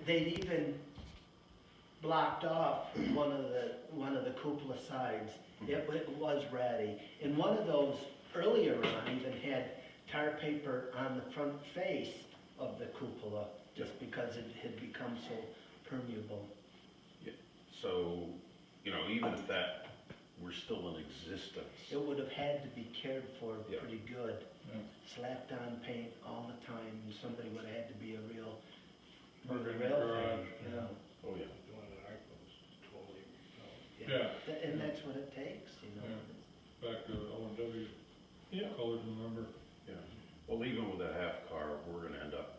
they'd even blocked off one of the cupola sides. It was ratty. And one of those earlier on even had tar paper on the front face of the cupola, just because it had become so permeable. Yeah. So, you know, even if that were still in existence. It would have had to be cared for Yeah. pretty good. Yeah. Slapped on paint all the time, and somebody would have had to be a real Working in the real garage, fan, you know. Oh, yeah. The one that I was totally, Yeah. And that's what it takes, you know. Yeah. Back to O&W. Yeah. Colors and number. Yeah. Well, even with a half car, we're gonna end up,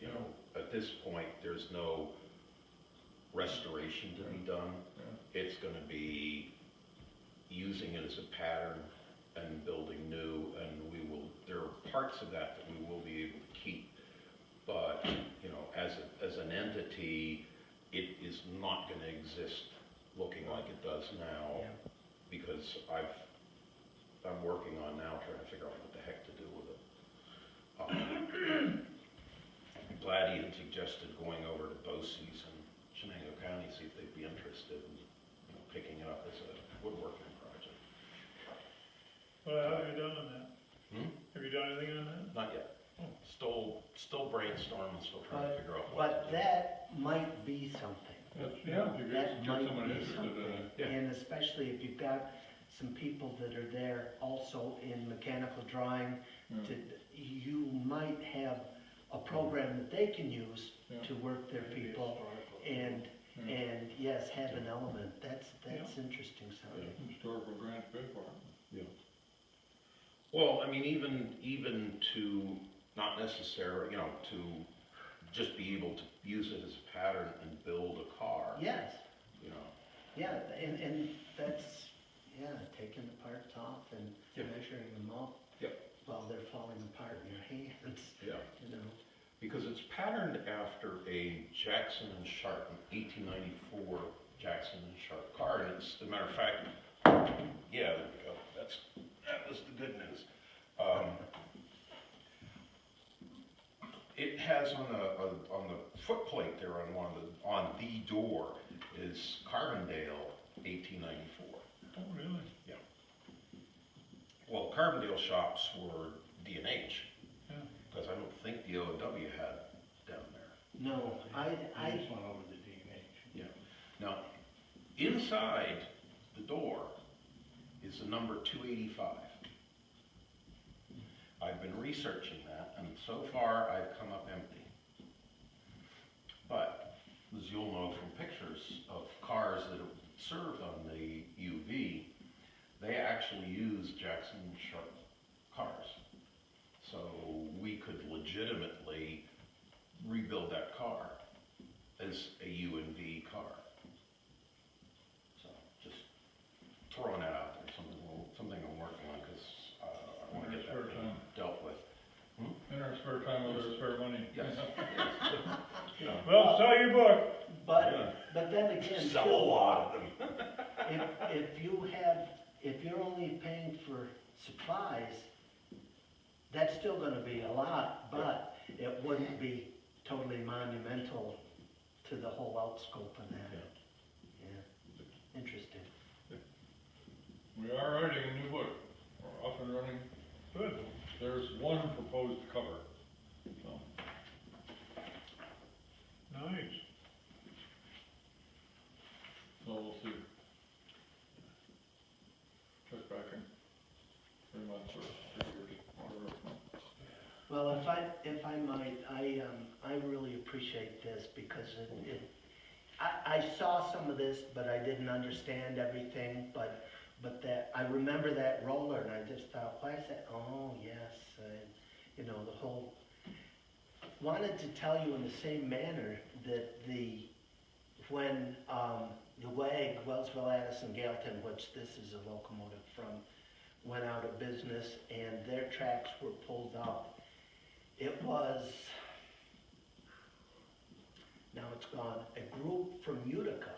you know, at this point, there's no restoration to be done. Yeah. It's gonna be using it as a pattern and building new, and there are parts of that we will be able to keep. But, you know, as an entity, it is not gonna exist looking like it does now, Yeah. because I'm working on now trying to figure out what the heck to do with it. I'm glad he had suggested going over to BOCES in Shenango County, see if they'd be interested in, you know, picking it up as a woodworking project. Well, have you done on that? Hmm? Have you done anything on that? Not yet. Still brainstorming, still trying to figure out what But to do. that might be something. That's, yeah, you guys That get might someone be interested in something. it. Yeah. And especially if you've got some people that are there also in mechanical drawing, Yeah. you might have a program that they can use Yeah. to work their Maybe people. historical. And, Yeah. and yes, have an element. That's interesting sounding. Historical grants pay for it. Yeah. Well, I mean, even to not necessarily, you know, to just be able to use it as a pattern and build a car, Yes, you know. yeah, and that's, yeah, taking the parts off and Yep. measuring them up Yep. while they're falling apart in your hands, Yeah. you know. Because it's patterned after a Jackson and Sharp, an 1894 Jackson and Sharp car, and it's, as a matter of fact, yeah, there we go, that was the good news. It has on the foot plate there on the door is Carbondale 1894. Oh, really? Yeah. Well, Carbondale shops were D&H, Yeah. because I don't think the O&W had down there. No, I I, just went over to D&H. Yeah. Now, inside the door is the number 285. I've been researching that, and so far I've come up empty. But, as you'll know from pictures of cars that have served on the UV, they actually use Jackson Sharp cars. So we could legitimately rebuild that car as a U and V car. So just throwing that out there, something I'm working on, because I want to get that Spare time. dealt with. In our spare time, with our spare money. Yes. You know, Well, sell your book. but then again, sell a too, lot of them. if you're only paying for supplies, that's still gonna be a lot, but it wouldn't be totally monumental to the whole outscope of that. Yeah, interesting. We are writing a new book. We're off and running. Good. There's one proposed cover. So, Nice. we'll see. Check back in 3 months or 3 years, whatever. Well, if I might, I really appreciate this because I saw some of this, but I didn't understand everything, but that, I remember that roller and I just thought, why is that? Oh, yes, you know, the whole, wanted to tell you in the same manner that when the WAG, Wellsville, Addison, Gailton, which this is a locomotive from, went out of business and their tracks were pulled up, it was, now it's gone, a group from Utica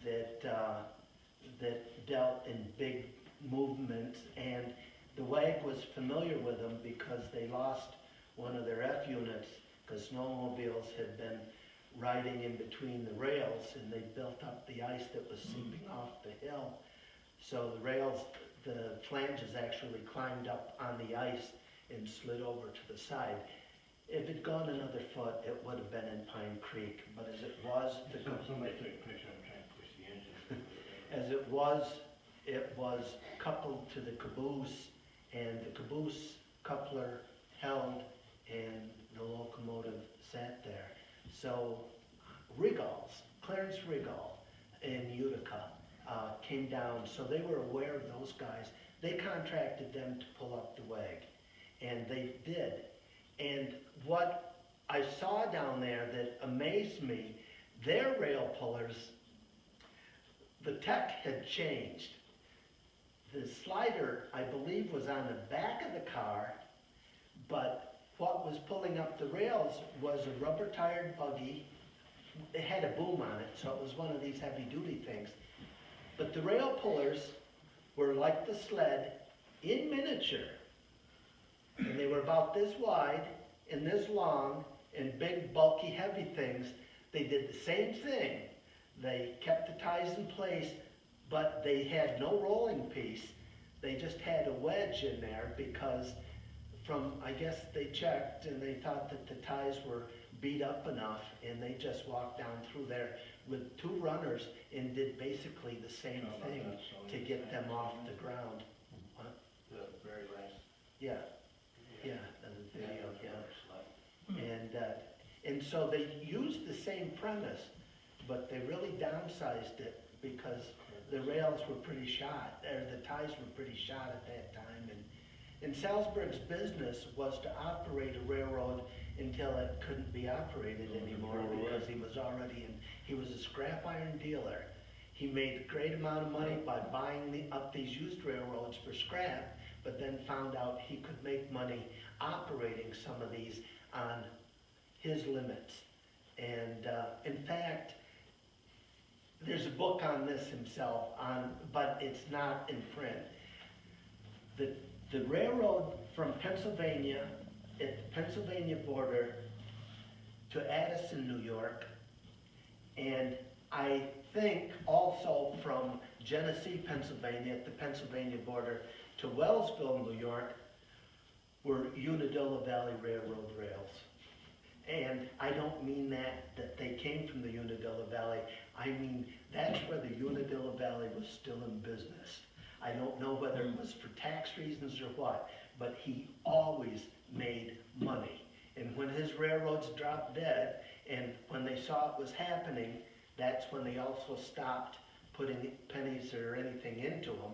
that dealt in big movements, and the WAG was familiar with them because they lost one of their F units because snowmobiles had been riding in between the rails, and they built up the ice that was seeping off the hill. So the rails, the flanges actually climbed up on the ice and slid over to the side. If it'd gone another foot, it would have been in Pine Creek, but as it was, Somebody took a picture, I'm trying to push the engine. as it was coupled to the caboose, and the caboose coupler held, and the locomotive sat there. So Clarence Rigall in Utica, came down, so they were aware of those guys. They contracted them to pull up the WAG, and they did. And what I saw down there that amazed me, their rail pullers, the tech had changed. The slider, I believe, was on the back of the car, but what was pulling up the rails was a rubber-tired buggy. It had a boom on it, so it was one of these heavy-duty things. But the rail pullers were like the sled, in miniature. And they were about this wide and this long, and big, bulky, heavy things. They did the same thing. They kept the ties in place, but they had no rolling piece. They just had a wedge in there because I guess they checked and they thought that the ties were beat up enough, and they just walked down through there with two runners and did basically the same thing to get them off the ground. What? The very last. Yeah, yeah, the video, yeah. And so they used the same premise, but they really downsized it because the rails were pretty shot, or the ties were pretty shot at that time. And Salzburg's business was to operate a railroad until it couldn't be operated anymore because he was a scrap iron dealer. He made a great amount of money by buying up these used railroads for scrap, but then found out he could make money operating some of these on his limits. And in fact, there's a book on this himself, but it's not in print. The railroad from Pennsylvania, at the Pennsylvania border to Addison, New York, and I think also from Genesee, Pennsylvania, at the Pennsylvania border to Wellsville, New York, were Unadilla Valley Railroad rails. And I don't mean that they came from the Unadilla Valley. I mean, that's where the Unadilla Valley was still in business. I don't know whether it was for tax reasons or what, but he always made money. And when his railroads dropped dead, and when they saw it was happening, that's when they also stopped putting pennies or anything into them.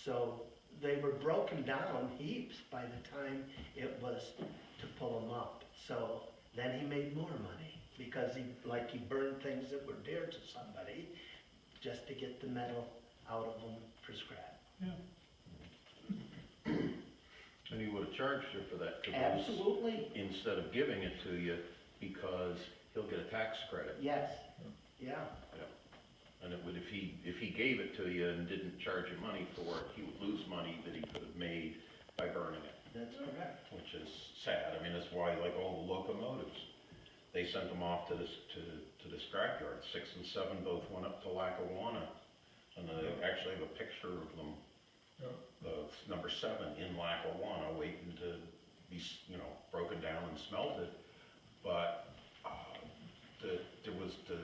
So they were broken down heaps by the time it was to pull them up. So then he made more money because he burned things that were dear to somebody just to get the metal out of them for scrap. And he would have charged you for that caboose Absolutely, instead of giving it to you because he'll get a tax credit. yes, yeah. And it would, if he gave it to you and didn't charge you money for it, he would lose money that he could have made by burning it. That's correct. Which is sad. I mean, that's why, like all the locomotives, they sent them off to the scrapyard. 6 and 7 both went up to Lackawanna, and they actually have a picture of them, the number 7 in Lackawanna, waiting to be, broken down and smelted. But there was the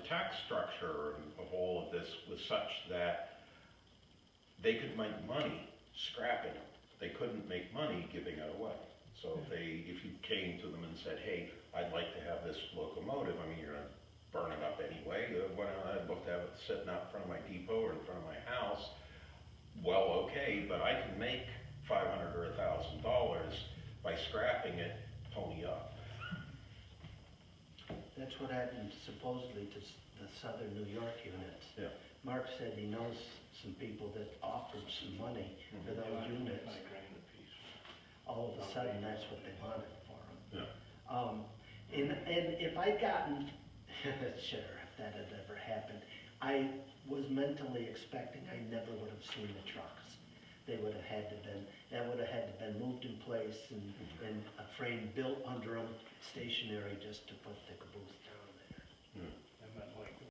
tax structure of all of this was such that they could make money scrapping it. They couldn't make money giving it away. So if you came to them and said, hey, I'd like to have this locomotive, I mean, you're gonna burn it up anyway. I'd love to have it sitting out in front of my depot or in front of my house. Well, okay, but I can make $500 or $1,000 by scrapping it, pony up. That's what happened supposedly to the Southern New York units. Yeah. Mark said he knows some people that offered some money for those units. $5 grand a piece. All of a sudden, that's what they wanted for them. Yeah. And if I'd gotten, sure, if that had ever happened, I was mentally expecting I never would have seen the trucks. They would have had to been moved in place and a frame built under them, stationary, just to put the caboose